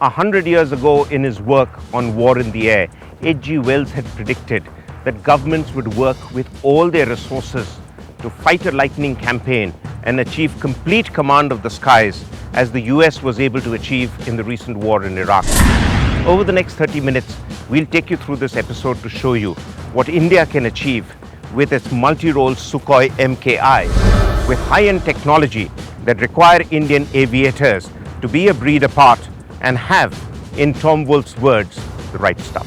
100 years ago, in his work on war in the air, H.G. Wells had predicted that governments would work with all their resources to fight a lightning campaign and achieve complete command of the skies, as the US was able to achieve in the recent war in Iraq. Over the next 30 minutes, we'll take you through this episode to show you what India can achieve with its multi-role Sukhoi MKI, with high-end technology that require Indian aviators to be a breed apart and have, in Tom Wolfe's words, the right stuff.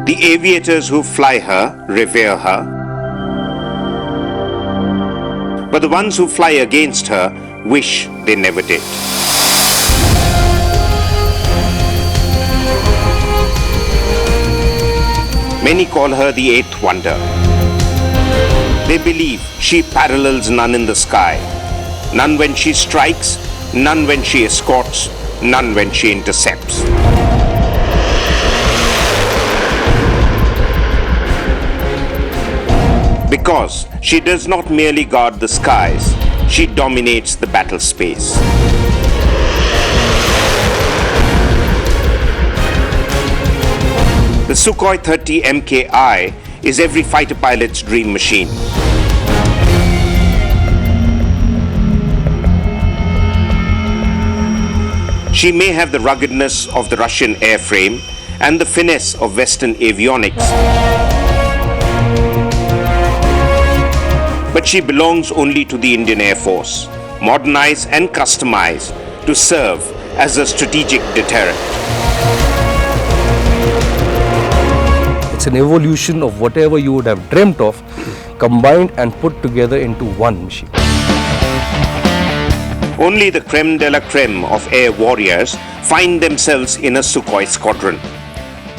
The aviators who fly her revere her, but the ones who fly against her wish they never did. Many call her the eighth wonder. They believe she parallels none in the sky. None when she strikes, none when she escorts, none when she intercepts. Because she does not merely guard the skies, she dominates the battle space. The Sukhoi 30 MKI is every fighter pilot's dream machine. She may have the ruggedness of the Russian airframe and the finesse of Western avionics, but she belongs only to the Indian Air Force, modernized and customized to serve as a strategic deterrent. It's an evolution of whatever you would have dreamt of, combined and put together into one machine. Only the creme de la creme of air warriors find themselves in a Sukhoi squadron,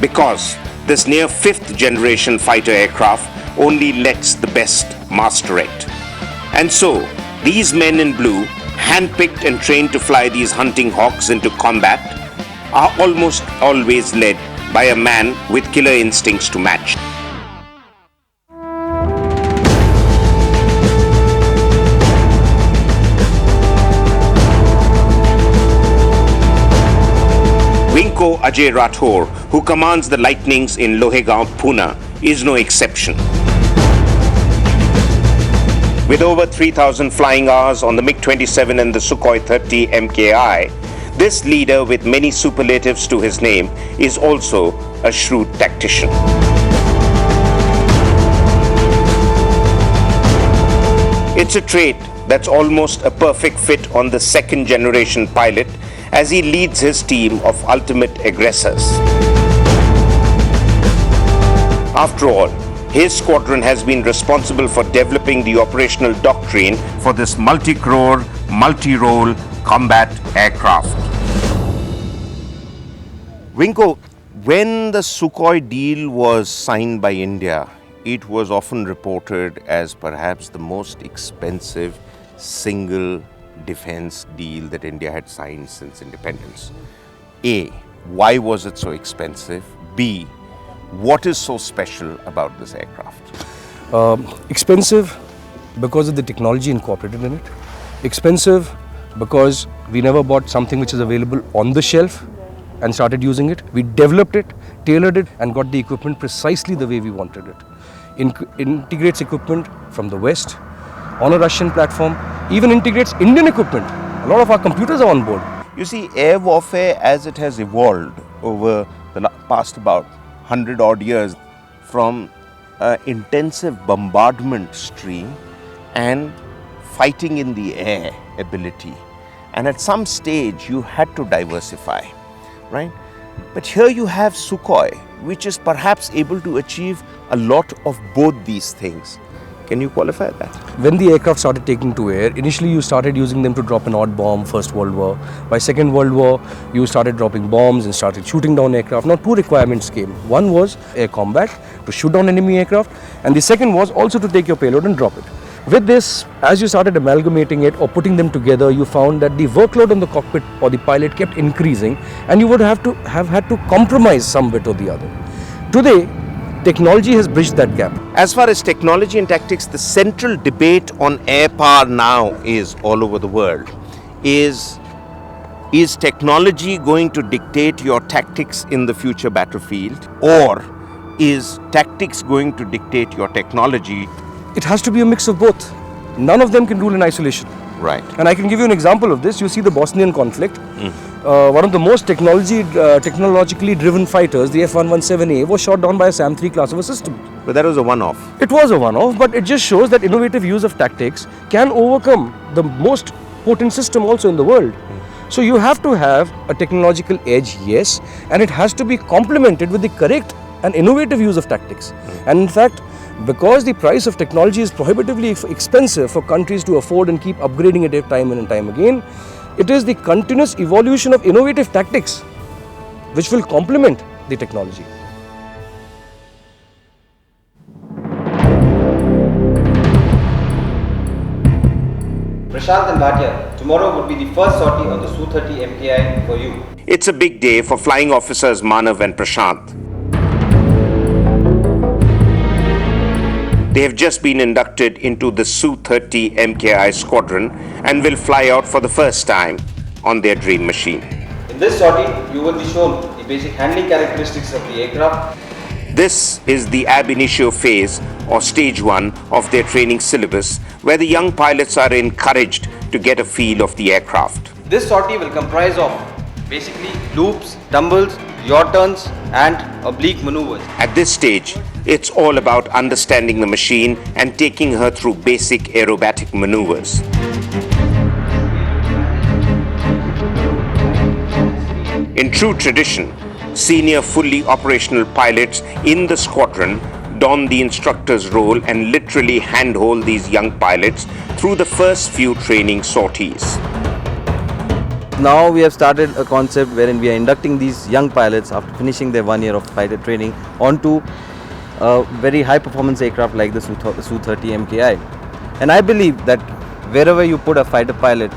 because this near fifth generation fighter aircraft only lets the best master it. And so, these men in blue, handpicked and trained to fly these hunting hawks into combat, are almost always led by a man with killer instincts to match. Winko Ajay Rathore, who commands the Lightnings in Lohegaon, Pune, is no exception. With over 3,000 flying hours on the MiG-27 and the Sukhoi 30 MKI, this leader with many superlatives to his name is also a shrewd tactician. It's a trait that's almost a perfect fit on the second generation pilot as he leads his team of ultimate aggressors. After all, his squadron has been responsible for developing the operational doctrine for this multi-crore, multi-role combat aircraft. Winko, when the Sukhoi deal was signed by India, it was often reported as perhaps the most expensive single defense deal that India had signed since independence. A, why was it so expensive? B, what is so special about this aircraft? Expensive because of the technology incorporated in it. Expensive because we never bought something which is available on the shelf and started using it. We developed it, tailored it, and got the equipment precisely the way we wanted it. Integrates equipment from the West on a Russian platform, even integrates Indian equipment. A lot of our computers are on board. You see, air warfare as it has evolved over the past about 100 odd years from intensive bombardment stream and fighting in the air ability. And at some stage you had to diversify, right? But here you have Sukhoi, which is perhaps able to achieve a lot of both these things. Can you qualify that? When the aircraft started taking to air, initially you started using them to drop an odd bomb, First World War. By Second World War, you started dropping bombs and started shooting down aircraft. Now two requirements came. One was air combat, to shoot down enemy aircraft, and the second was also to take your payload and drop it. With this, as you started amalgamating it or putting them together, you found that the workload on the cockpit or the pilot kept increasing, and you would have had to compromise some bit or the other. Today, technology has bridged that gap. As far as technology and tactics, the central debate on air power now is all over the world. Is technology going to dictate your tactics in the future battlefield, or is tactics going to dictate your technology? It has to be a mix of both. None of them can rule in isolation. Right. And I can give you an example of this. You see the Bosnian conflict. One of the most technologically driven fighters, the F-117A, was shot down by a SAM-3 class of a system. But that was a one-off. It was a one-off, but it just shows that innovative use of tactics can overcome the most potent system also in the world. So you have to have a technological edge, yes, and it has to be complemented with the correct and innovative use of tactics. And in fact, because the price of technology is prohibitively expensive for countries to afford and keep upgrading it time and time again, it is the continuous evolution of innovative tactics which will complement the technology. Prashant and Bhatia, tomorrow would be the first sortie on the Su-30 MKI for you. It's a big day for flying officers Manav and Prashant. They have just been inducted into the Su-30 MKI squadron and will fly out for the first time on their dream machine. In this sortie, you will be shown the basic handling characteristics of the aircraft. This is the ab initio phase or stage 1 of their training syllabus, where the young pilots are encouraged to get a feel of the aircraft. This sortie will comprise of basically loops, tumbles, yaw turns and oblique maneuvers. At this stage, it's all about understanding the machine and taking her through basic aerobatic maneuvers. In true tradition, senior fully operational pilots in the squadron don the instructor's role and literally handhold these young pilots through the first few training sorties. Now we have started a concept wherein we are inducting these young pilots after finishing their 1 year of pilot training onto a very high performance aircraft like the Su-30 MKI. And I believe that wherever you put a fighter pilot,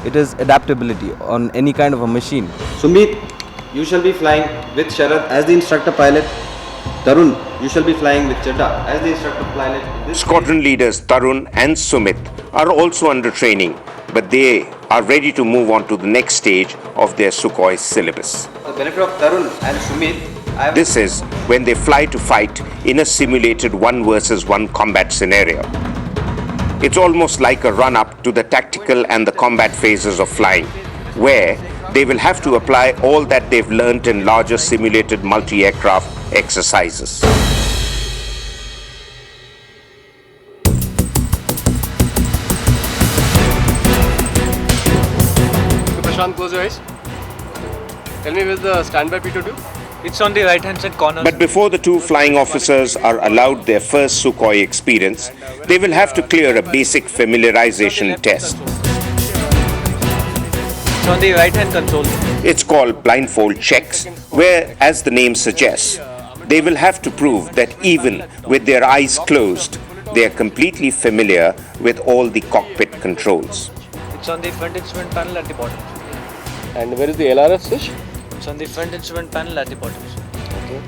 it is adaptability on any kind of a machine. Sumit, you shall be flying with Sharad as the instructor pilot. Tarun, you shall be flying with Chadda as the instructor pilot. Squadron leaders Tarun and Sumit are also under training, but they are ready to move on to the next stage of their Sukhoi syllabus. The benefit of Tarun and Sumit, This is when they fly to fight in a simulated 1 versus 1 combat scenario. It's almost like a run-up to the tactical and the combat phases of flying, where they will have to apply all that they've learnt in larger simulated multi-aircraft exercises. Prashant, close your eyes. Tell me where's the standby P2 It's on the right hand side corner. But before the two flying officers are allowed their first Sukhoi experience, they will have to clear a basic familiarization test. It's on the right hand console. It's called blindfold checks, where, as the name suggests, they will have to prove that even with their eyes closed, they are completely familiar with all the cockpit controls. It's on the front instrument panel at the bottom. And where is the LRS switch? It's on the front instrument panel at the bottom. Okay.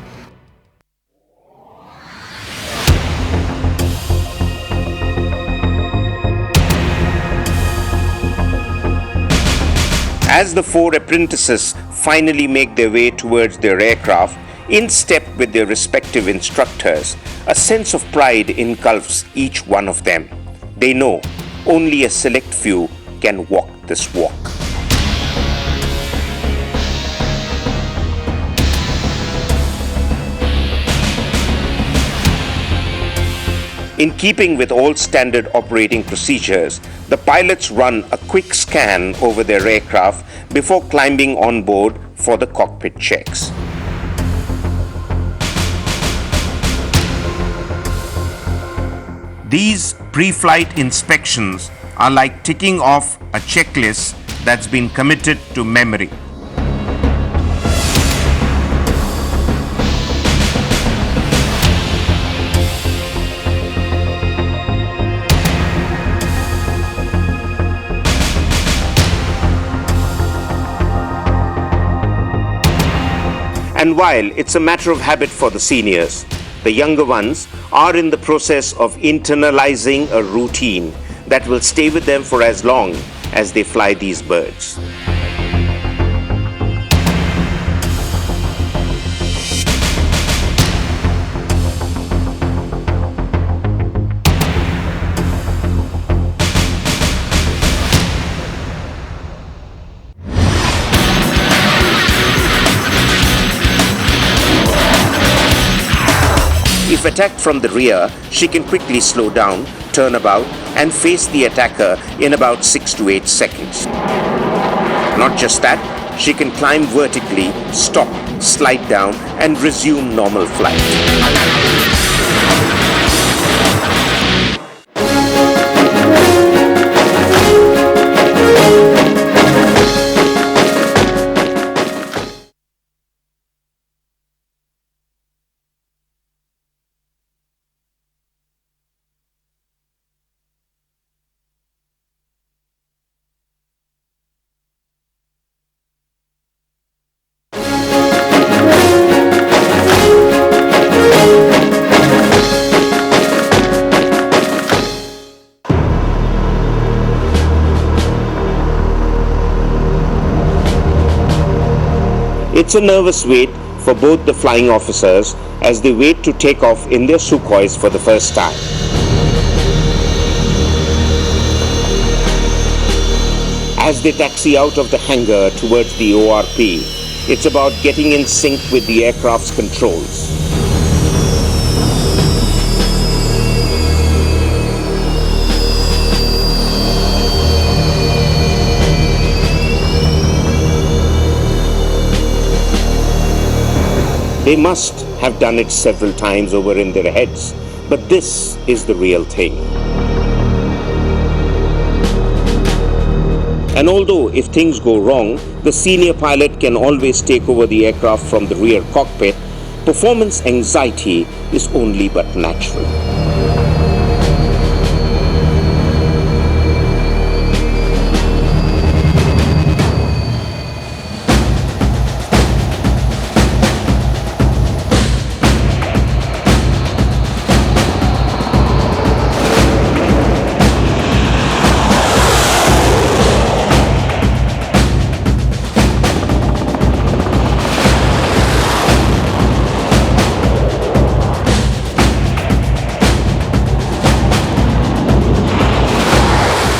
As the 4 apprentices finally make their way towards their aircraft, in step with their respective instructors, a sense of pride engulfs each one of them. They know only a select few can walk this walk. In keeping with all standard operating procedures, the pilots run a quick scan over their aircraft before climbing on board for the cockpit checks. These pre-flight inspections are like ticking off a checklist that's been committed to memory. And while it's a matter of habit for the seniors, the younger ones are in the process of internalizing a routine that will stay with them for as long as they fly these birds. If attacked from the rear, she can quickly slow down, turn about, and face the attacker in about 6 to 8 seconds. Not just that, she can climb vertically, stop, slide down, and resume normal flight. It's a nervous wait for both the flying officers as they wait to take off in their Sukhois for the first time. As they taxi out of the hangar towards the ORP, it's about getting in sync with the aircraft's controls. They must have done it several times over in their heads, but this is the real thing. And although if things go wrong, the senior pilot can always take over the aircraft from the rear cockpit, performance anxiety is only but natural.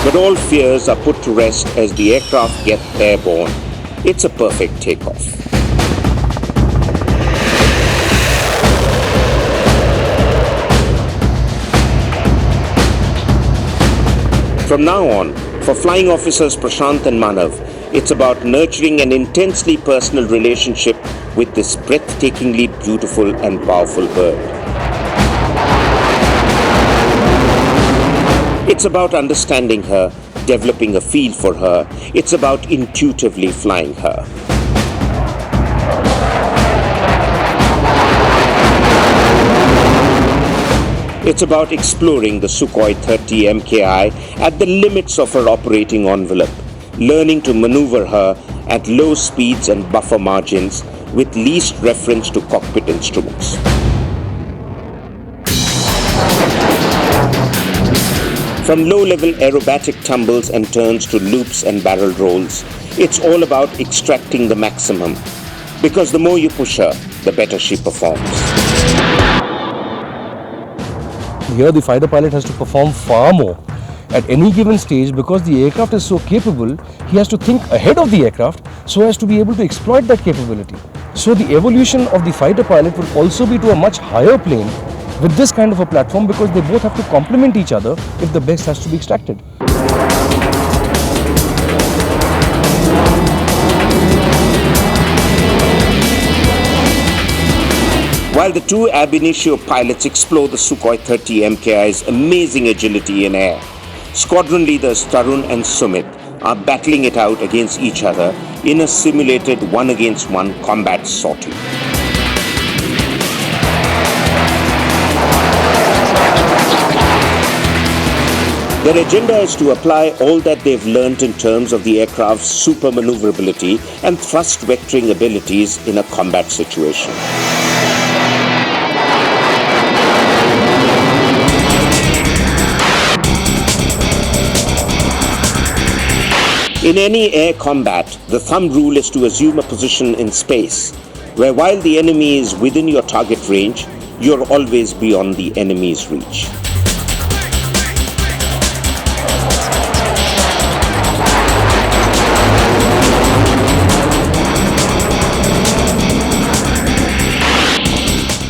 But all fears are put to rest as the aircraft gets airborne. It's a perfect takeoff. From now on, for flying officers Prashant and Manav, it's about nurturing an intensely personal relationship with this breathtakingly beautiful and powerful bird. It's about understanding her, developing a feel for her. It's about intuitively flying her. It's about exploring the Sukhoi 30 MKI at the limits of her operating envelope, learning to maneuver her at low speeds and buffer margins with least reference to cockpit instruments. From low-level aerobatic tumbles and turns to loops and barrel rolls, it's all about extracting the maximum, because the more you push her, the better she performs. Here the fighter pilot has to perform far more at any given stage because the aircraft is so capable. He has to think ahead of the aircraft so as to be able to exploit that capability. So the evolution of the fighter pilot will also be to a much higher plane with this kind of a platform because they both have to complement each other if the best has to be extracted. While the two ab initio pilots explore the Sukhoi 30 MKI's amazing agility in air, squadron leaders Tarun and Sumit are battling it out against each other in a simulated one-against-one combat sortie. Their agenda is to apply all that they've learnt in terms of the aircraft's super maneuverability and thrust vectoring abilities in a combat situation. In any air combat, the thumb rule is to assume a position in space, where while the enemy is within your target range, you're always beyond the enemy's reach.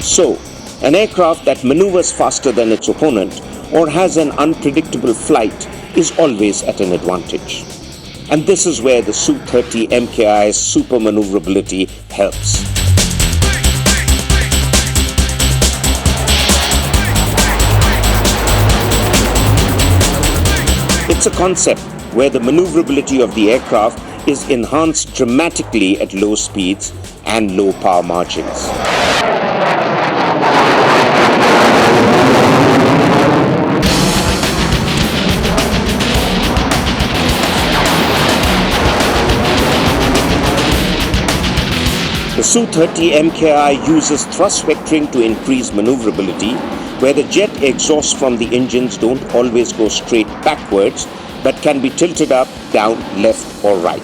So, an aircraft that maneuvers faster than its opponent or has an unpredictable flight is always at an advantage. And this is where the Su-30 MKI's super maneuverability helps. It's a concept where the maneuverability of the aircraft is enhanced dramatically at low speeds and low power margins. The Su-30 MKI uses thrust vectoring to increase maneuverability, where the jet exhausts from the engines don't always go straight backwards, but can be tilted up, down, left or right.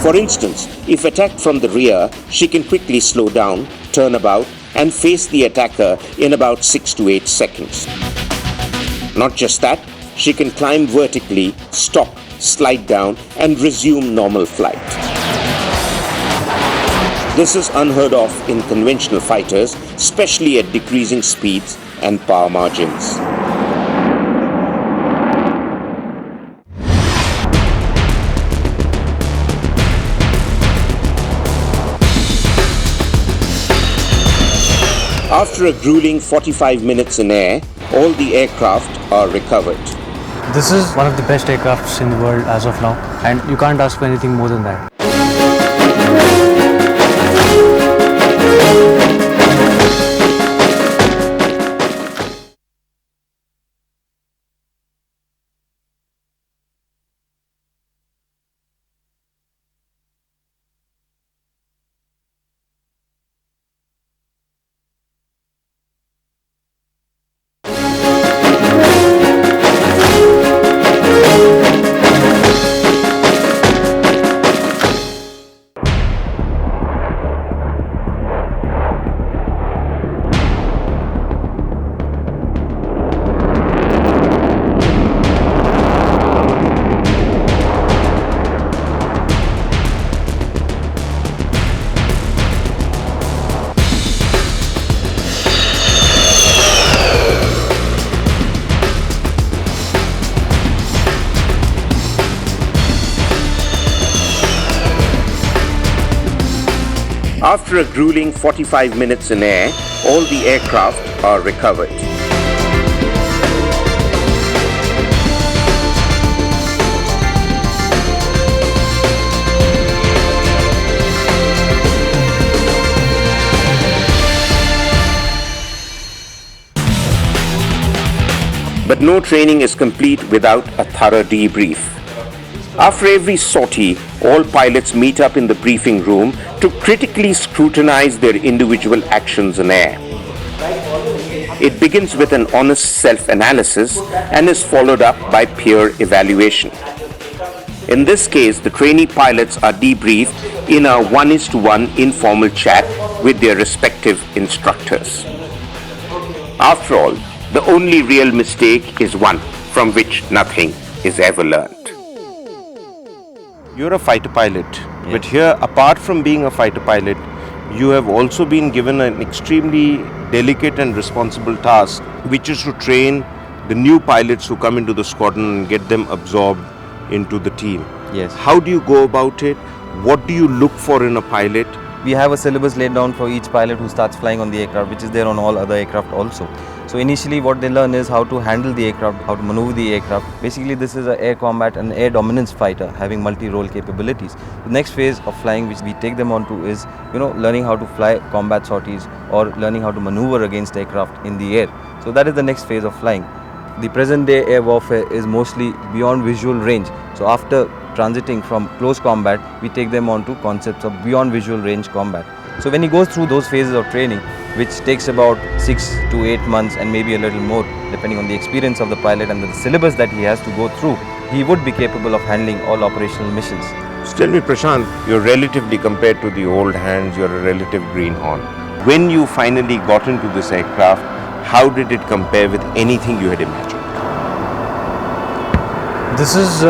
For instance, if attacked from the rear, she can quickly slow down, turn about and face the attacker in about 6 to 8 seconds. Not just that, she can climb vertically, stop, slide down and resume normal flight. This is unheard of in conventional fighters, especially at decreasing speeds and power margins. After a grueling 45 minutes in air, all the aircraft are recovered. This is one of the best aircrafts in the world as of now, and you can't ask for anything more than that. After a grueling 45 minutes in air, all the aircraft are recovered. But no training is complete without a thorough debrief. After every sortie, all pilots meet up in the briefing room to critically scrutinize their individual actions in air. It begins with an honest self-analysis and is followed up by peer evaluation. In this case, the trainee pilots are debriefed in a 1:1 informal chat with their respective instructors. After all, the only real mistake is one from which nothing is ever learned. You're a fighter pilot, but here, apart from being a fighter pilot, you have also been given an extremely delicate and responsible task, which is to train the new pilots who come into the squadron and get them absorbed into the team. Yes. How do you go about it? What do you look for in a pilot? we have a syllabus laid down for each pilot who starts flying on the aircraft, which is there on all other aircraft also. So initially what they learn is how to handle the aircraft, how to maneuver the aircraft. Basically this is an air combat and air dominance fighter having multi-role capabilities. The next phase of flying which we take them on to is, learning how to fly combat sorties or learning how to maneuver against aircraft in the air. So that is the next phase of flying. The present day air warfare is mostly beyond visual range. So after transiting from close combat, we take them on to concepts of beyond visual range combat. So when he goes through those phases of training, which takes about 6 to 8 months and maybe a little more depending on the experience of the pilot and the syllabus that he has to go through, he would be capable of handling all operational missions. So tell me, Prashant, you're relatively, compared to the old hands, you're a relative greenhorn. When you finally got into this aircraft, how did it compare with anything you had imagined? This is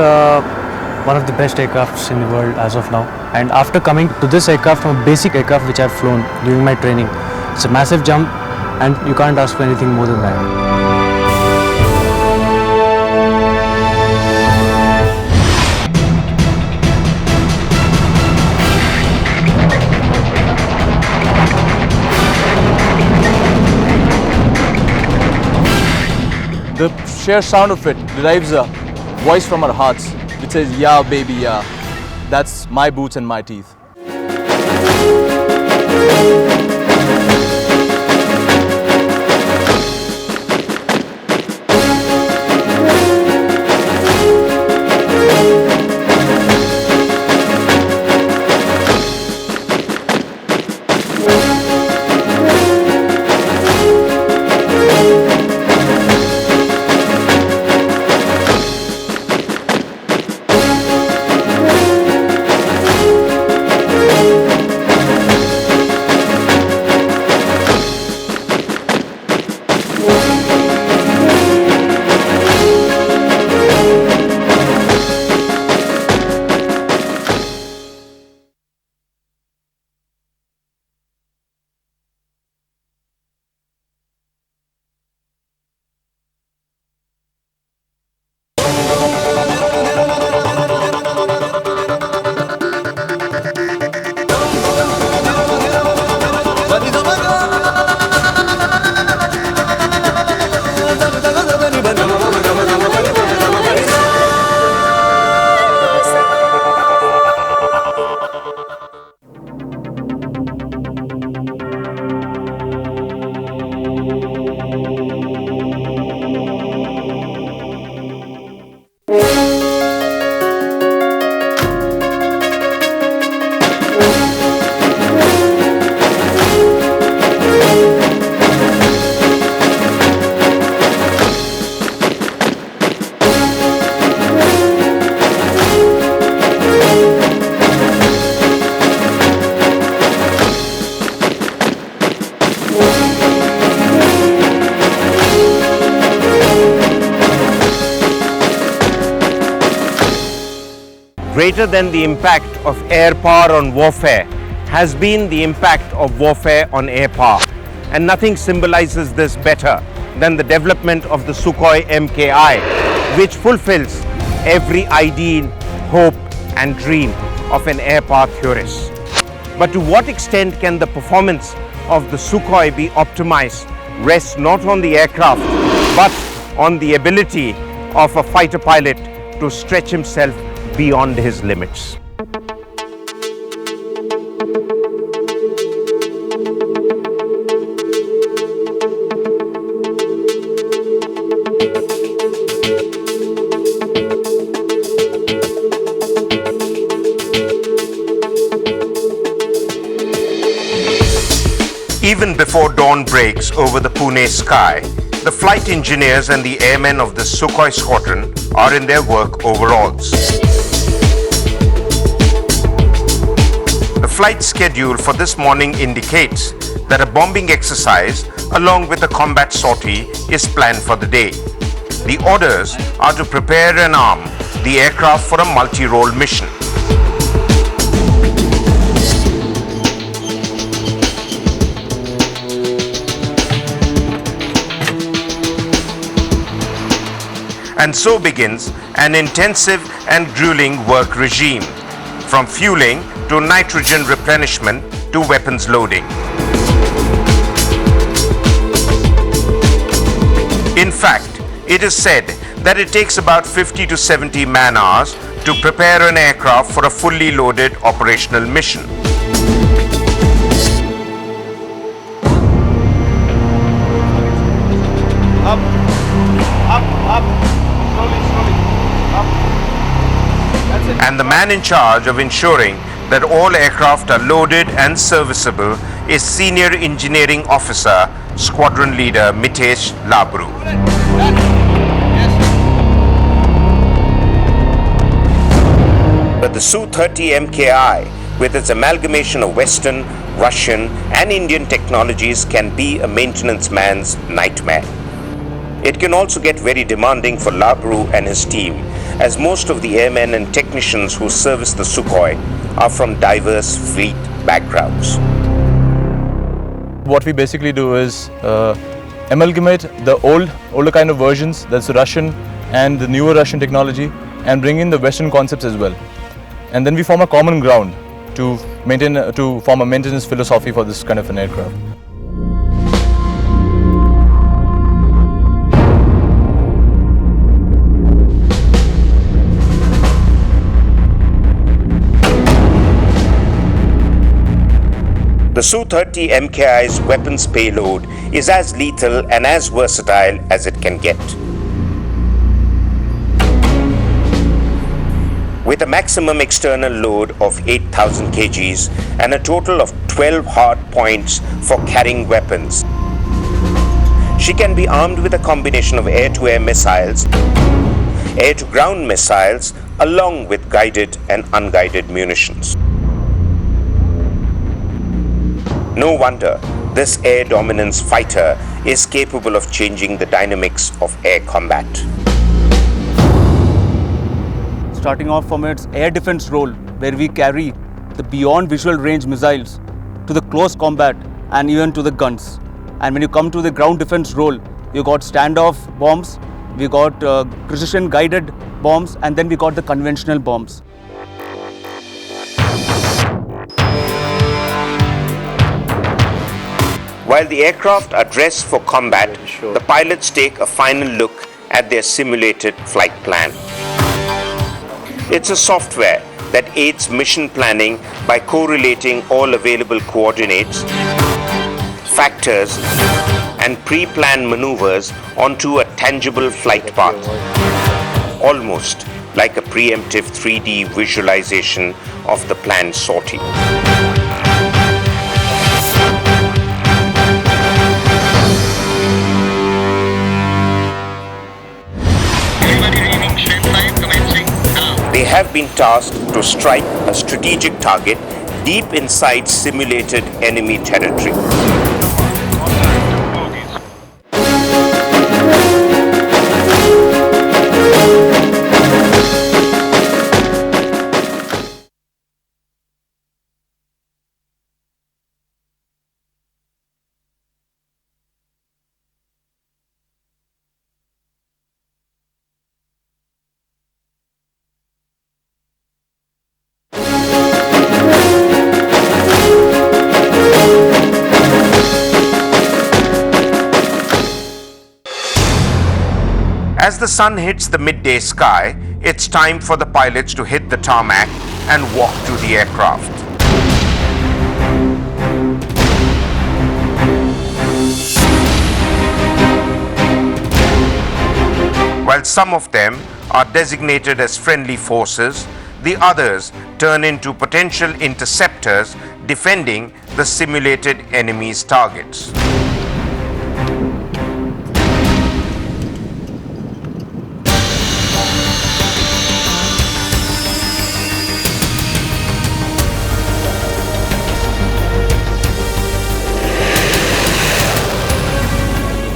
one of the best aircrafts in the world as of now. And after coming to this aircraft from a basic aircraft which I've flown during my training, it's a massive jump and you can't ask for anything more than that. The sheer sound of it derives a voice from our hearts which says, "Yeah, baby, yeah." That's my boots and my teeth. Greater than the impact of air power on warfare has been the impact of warfare on air power. And nothing symbolizes this better than the development of the Sukhoi MKI, which fulfills every ideal, hope and dream of an air power theorist. But to what extent can the performance of the Sukhoi be optimized rests not on the aircraft, but on the ability of a fighter pilot to stretch himself beyond his limits. Even before dawn breaks over the Pune sky, the flight engineers and the airmen of the Sukhoi squadron are in their work overalls. The flight schedule for this morning indicates that a bombing exercise along with a combat sortie is planned for the day. The orders are to prepare and arm the aircraft for a multi-role mission. And so begins an intensive and grueling work regime, from fueling to nitrogen replenishment to weapons loading. In fact, it is said that it takes about 50 to 70 man-hours to prepare an aircraft for a fully loaded operational mission. And the man in charge of ensuring that all aircraft are loaded and serviceable is Senior Engineering Officer, Squadron Leader Mitesh Labru. But the Su-30 MKI, with its amalgamation of Western, Russian and Indian technologies, can be a maintenance man's nightmare. It can also get very demanding for Labru and his team, as most of the airmen and technicians who service the Sukhoi are from diverse fleet backgrounds. What we basically do is amalgamate the older kind of versions, that's the Russian and the newer Russian technology, and bring in the Western concepts as well. And then we form a common ground to form a maintenance philosophy for this kind of an aircraft. The Su-30 MKI's weapons payload is as lethal and as versatile as it can get. With a maximum external load of 8,000 kgs and a total of 12 hard points for carrying weapons, she can be armed with a combination of air-to-air missiles, air-to-ground missiles, along with guided and unguided munitions. No wonder this air dominance fighter is capable of changing the dynamics of air combat. Starting off from its air defense role, where we carry the beyond visual range missiles to the close combat and even to the guns. And when you come to the ground defense role, you got standoff bombs, we got precision guided bombs, and then we got the conventional bombs. While the aircraft are dressed for combat, the pilots take a final look at their simulated flight plan. It's a software that aids mission planning by correlating all available coordinates, factors, and pre-planned maneuvers onto a tangible flight path, almost like a preemptive 3D visualization of the planned sortie. They have been tasked to strike a strategic target deep inside simulated enemy territory. As the sun hits the midday sky, it's time for the pilots to hit the tarmac and walk to the aircraft. While some of them are designated as friendly forces, the others turn into potential interceptors defending the simulated enemy's targets.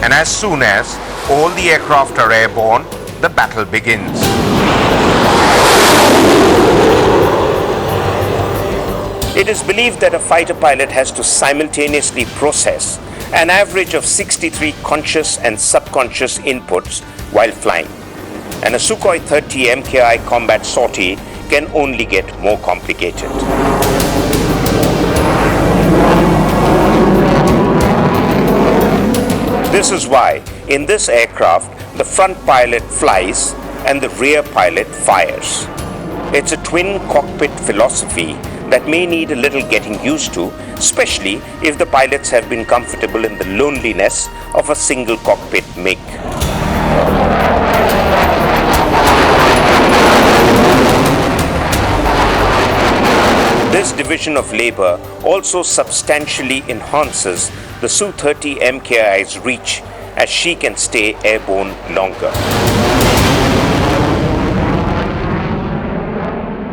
And as soon as all the aircraft are airborne, the battle begins. It is believed that a fighter pilot has to simultaneously process an average of 63 conscious and subconscious inputs while flying. And a Sukhoi 30 MKI combat sortie can only get more complicated. This is why, in this aircraft, the front pilot flies and the rear pilot fires. It's a twin cockpit philosophy that may need a little getting used to, especially if the pilots have been comfortable in the loneliness of a single cockpit MiG. This division of labor also substantially enhances the Su-30 MKI's reach, as she can stay airborne longer.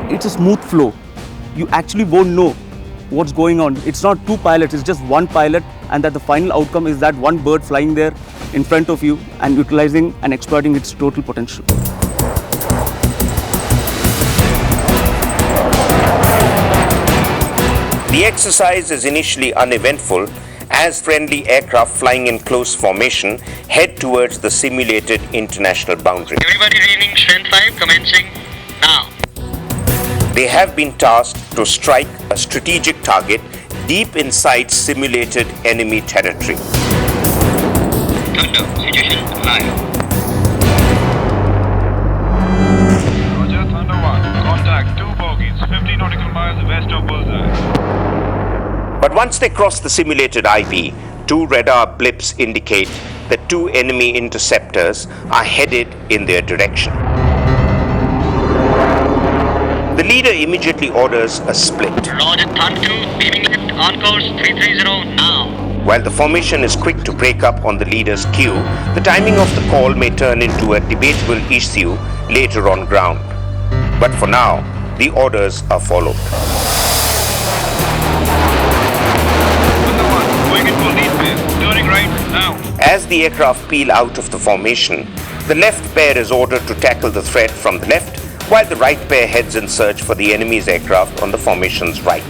It's a smooth flow. You actually won't know what's going on. It's not two pilots, it's just one pilot, and that the final outcome is that one bird flying there in front of you and utilizing and exploiting its total potential. The exercise is initially uneventful as friendly aircraft flying in close formation head towards the simulated international boundary. Everybody reading strength 5 commencing now. They have been tasked to strike a strategic target deep inside simulated enemy territory. Thunder, situation live. Roger, Thunder 1. Contact 2 bogies, 50 nautical miles west of Bullseye. But once they cross the simulated IB, two radar blips indicate that two enemy interceptors are headed in their direction. The leader immediately orders a split. Roger, Thunder 2, beaming left on course 330 now. While the formation is quick to break up on the leader's cue, the timing of the call may turn into a debatable issue later on ground. But for now, the orders are followed. Turning right now. As the aircraft peel out of the formation, the left pair is ordered to tackle the threat from the left, while the right pair heads in search for the enemy's aircraft on the formation's right.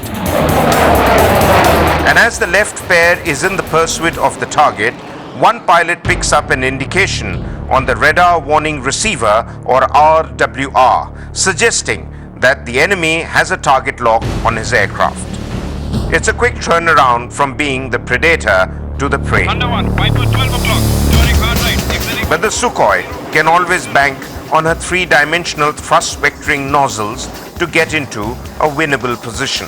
And as the left pair is in the pursuit of the target, one pilot picks up an indication on the radar warning receiver, or RWR, suggesting that the enemy has a target lock on his aircraft. It's a quick turnaround from being the predator to the prey. Thunder 1, Piper 12 o'clock, turning hard right, exiting. But the Sukhoi can always bank on her three-dimensional thrust vectoring nozzles to get into a winnable position.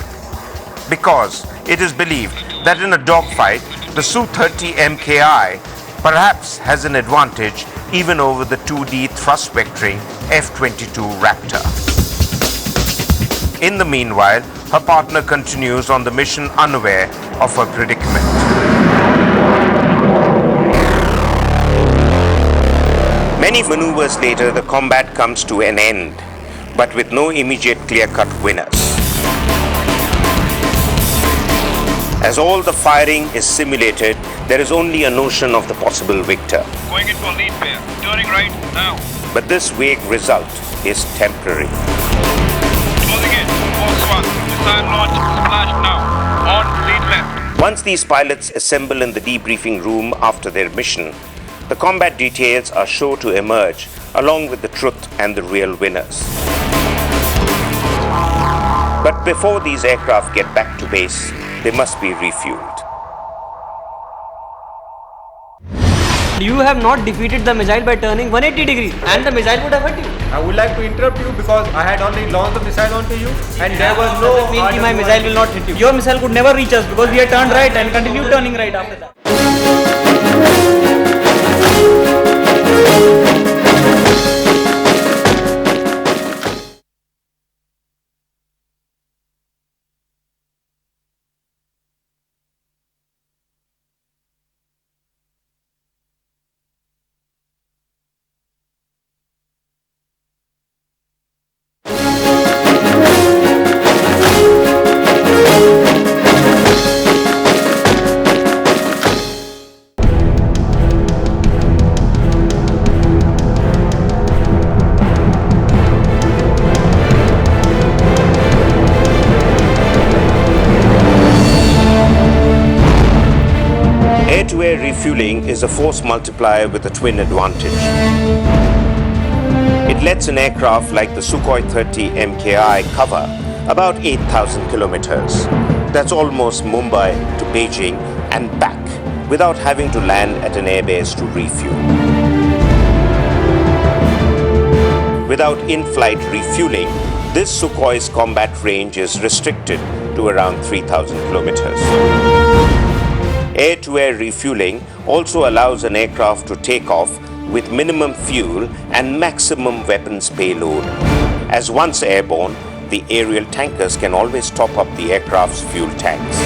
Because it is believed that in a dogfight, the Su-30 MKI perhaps has an advantage even over the 2D thrust vectoring F-22 Raptor. In the meanwhile, her partner continues on the mission unaware of her predicament. Many maneuvers later, the combat comes to an end, but with no immediate clear-cut winners. As all the firing is simulated, there is only a notion of the possible victor. Going in for lead pair, turning right now. But this vague result is temporary. Closing in, Fox 1, missile launch, splash now, on lead left. Once these pilots assemble in the debriefing room after their mission, the combat details are sure to emerge along with the truth and the real winners. But before these aircraft get back to base, they must be refueled. You have not defeated the missile by turning 180 degrees, and the missile would have hit you. I would like to interrupt you because I had already launched the missile onto you, and there was no. Doesn't mean my missile will not hit you. Your missile could never reach us because we had turned right and continued turning right after that. Air-to-air refueling is a force multiplier with a twin advantage. It lets an aircraft like the Sukhoi 30 MKI cover about 8,000 kilometers. That's almost Mumbai to Beijing and back without having to land at an airbase to refuel. Without in-flight refueling, this Sukhoi's combat range is restricted to around 3,000 kilometers. Air-to-air refueling also allows an aircraft to take off with minimum fuel and maximum weapons payload, as once airborne, the aerial tankers can always top up the aircraft's fuel tanks.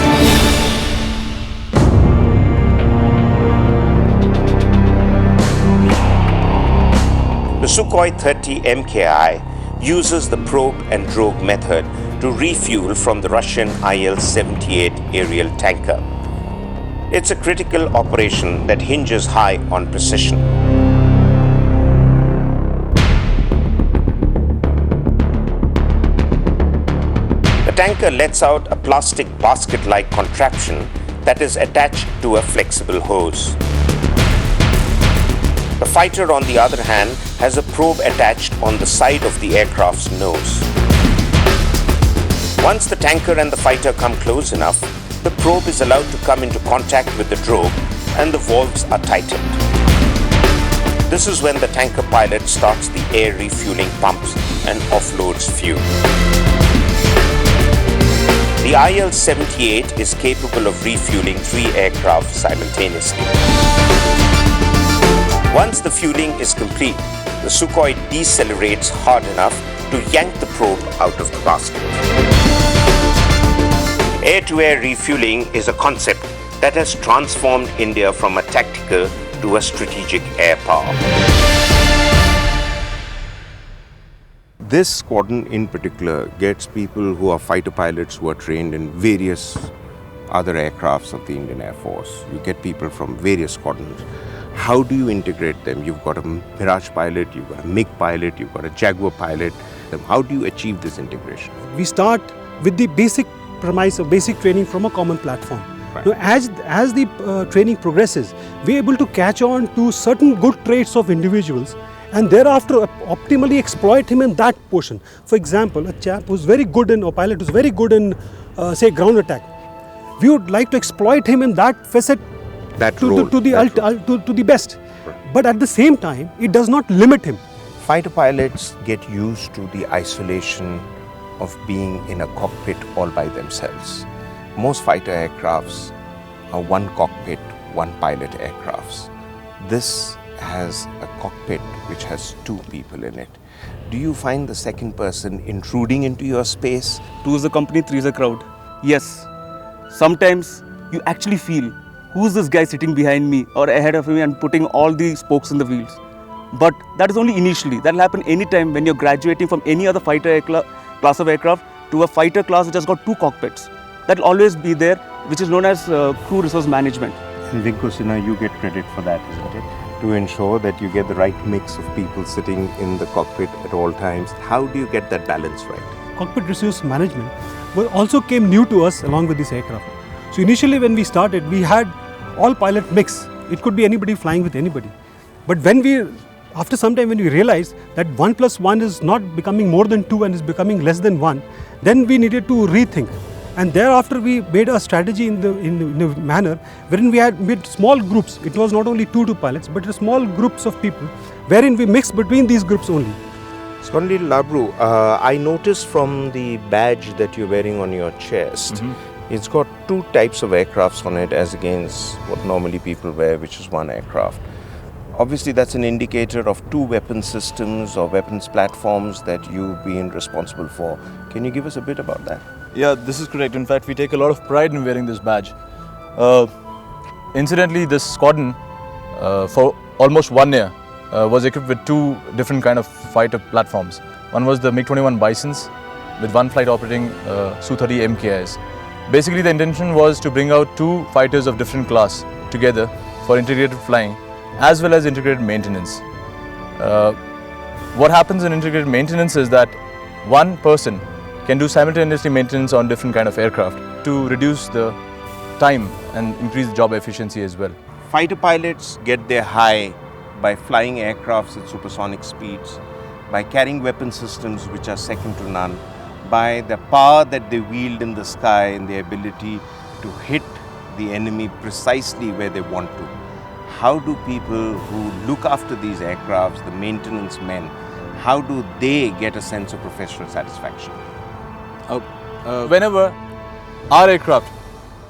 The Sukhoi 30 MKI uses the probe and drogue method to refuel from the Russian IL-78 aerial tanker. It's a critical operation that hinges high on precision. The tanker lets out a plastic basket-like contraption that is attached to a flexible hose. The fighter, on the other hand, has a probe attached on the side of the aircraft's nose. Once the tanker and the fighter come close enough, the probe is allowed to come into contact with the drogue and the valves are tightened. This is when the tanker pilot starts the air refueling pumps and offloads fuel. The IL-78 is capable of refueling 3 aircraft simultaneously. Once the fueling is complete, the Sukhoi decelerates hard enough to yank the probe out of the basket. Air-to-air refueling is a concept that has transformed India from a tactical to a strategic air power. This squadron in particular gets people who are fighter pilots who are trained in various other aircrafts of the Indian Air Force. You get people from various squadrons. How do you integrate them? You've got a Mirage pilot, you've got a MiG pilot, you've got a Jaguar pilot. How do you achieve this integration? We start with the basic premise of basic training from a common platform. Right. Now, as the training progresses, we're able to catch on to certain good traits of individuals and thereafter optimally exploit him in that portion. For example, a chap who's very good in, or pilot who's very good in, say, ground attack. We would like to exploit him in that facet to the best. Right. But at the same time, it does not limit him. Fighter pilots get used to the isolation of being in a cockpit all by themselves. Most fighter aircrafts are one cockpit, one pilot aircrafts. This has a cockpit which has 2 people in it. Do you find the second person intruding into your space? 2 is a company, 3 is a crowd. Yes, sometimes you actually feel, who's this guy sitting behind me or ahead of me and putting all the spokes in the wheels? But that is only initially. That will happen anytime when you're graduating from any other fighter class of aircraft to a fighter class which has got 2 cockpits. That will always be there, which is known as crew resource management. And Vinko Sinha, you get credit for that, isn't it? To ensure that you get the right mix of people sitting in the cockpit at all times. How do you get that balance right? Cockpit resource management also came new to us along with this aircraft. So initially when we started, we had all pilot mix. It could be anybody flying with anybody. But after some time when we realized that 1 + 1 is not becoming more than 2 and is becoming less than 1, then we needed to rethink. And thereafter we made a strategy in the manner wherein we had made small groups. It was not only 2 pilots, but small groups of people wherein we mixed between these groups only. Skonli Labru, I noticed from the badge that you're wearing on your chest, it's got 2 types of aircrafts on it as against what normally people wear, which is 1 aircraft. Obviously, that's an indicator of 2 weapon systems or weapons platforms that you've been responsible for. Can you give us a bit about that? Yeah, this is correct. In fact, we take a lot of pride in wearing this badge. Incidentally, this squadron, for almost 1 year, was equipped with 2 different kind of fighter platforms. One was the MiG-21 Bisons, with 1 flight operating Su-30 MKIs. Basically, the intention was to bring out 2 fighters of different class together for integrated flying, as well as integrated maintenance. What happens in integrated maintenance is that one person can do simultaneously maintenance on different kind of aircraft to reduce the time and increase the job efficiency as well. Fighter pilots get their high by flying aircrafts at supersonic speeds, by carrying weapon systems which are second to none, by the power that they wield in the sky and the ability to hit the enemy precisely where they want to. How do people who look after these aircrafts, the maintenance men, how do they get a sense of professional satisfaction? Whenever our aircraft,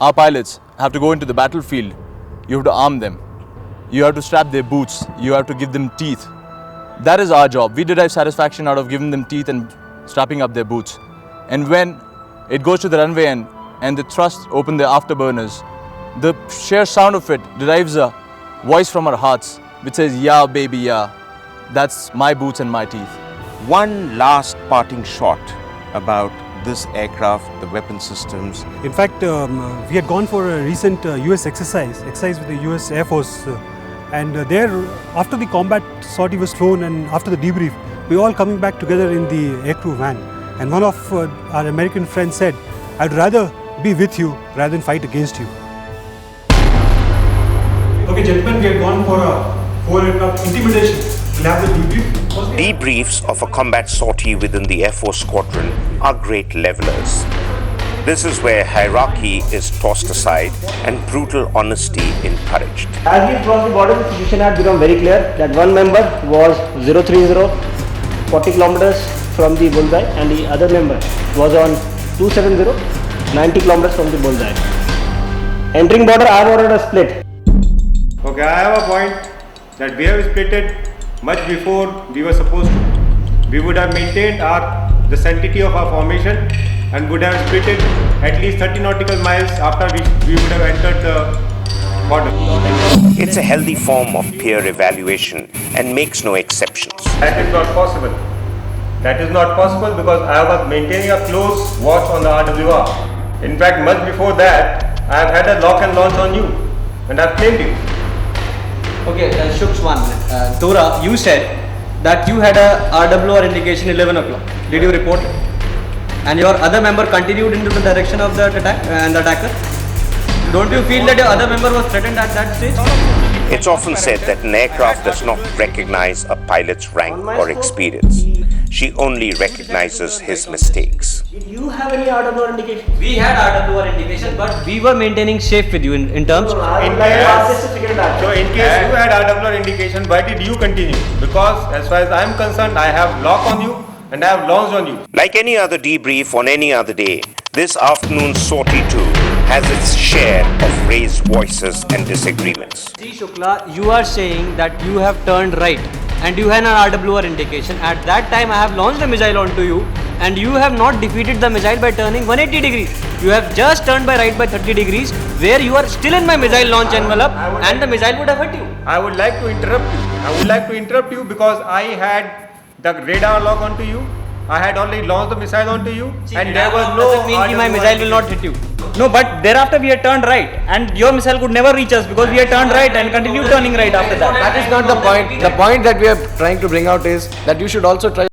our pilots have to go into the battlefield, you have to arm them. You have to strap their boots. You have to give them teeth. That is our job. We derive satisfaction out of giving them teeth and strapping up their boots. And when it goes to the runway and the thrust open the afterburners, the sheer sound of it derives a voice from our hearts which says, "Yeah, baby, yeah. That's my boots and my teeth." One last parting shot about this aircraft, the weapon systems. In fact, we had gone for a recent US exercise with the US Air Force. And there, after the combat sortie was flown and after the debrief, we were all coming back together in the aircrew van. And one of our American friends said, "I'd rather be with you rather than fight against you." Okay, gentlemen, we have gone for a 4-aircraft intimidation. We'll have the debrief. Debriefs of a combat sortie within the Air Force squadron are great levelers. This is where hierarchy is tossed aside and brutal honesty encouraged. As we crossed the border, the situation had become very clear that one member was 030, 40 kilometers from the bullseye, and the other member was on 270, 90 kilometers from the bullseye. Entering border, I have ordered a split. Okay, I have a point that we have split it much before we were supposed to. We would have maintained the sanctity of our formation and would have split it at least 30 nautical miles after we would have entered the border. It's a healthy form of peer evaluation and makes no exceptions. That is not possible. That is not possible because I was maintaining a close watch on the RWR. In fact, much before that, I have had a lock and launch on you and I have claimed you. Okay, Shuk's one. Dora, you said that you had a RWR indication 11 o'clock. Did you report it? And your other member continued into the direction of the attack and the attacker? Don't you feel that your other member was threatened at that stage? It's often said that an aircraft does not recognize a pilot's rank or experience. She only recognizes his mistakes. Did you have any RWR indication? We had RWR indication, but we were maintaining safe with you in terms. So in case you had RWR indication, why did you continue? Because as far as I am concerned, I have lock on you and I have launched on you. Like any other debrief on any other day, this afternoon's sortie too has its share of raised voices and disagreements. See Shukla, you are saying that you have turned right and you had an RWR indication. At that time I have launched a missile onto you and you have not defeated the missile by turning 180 degrees. You have just turned by right by 30 degrees where you are still in my missile launch envelope and the missile would have hit you. I would like to interrupt you. I would like to interrupt you because I had the radar lock onto you. I had already launched the missile onto you and there was no doesn't mean my missile will not hit you. No, but thereafter we had turned right and your missile could never reach us because we had turned right and continued turning right after that. That is not the point. The point that we are trying to bring out is that you should also try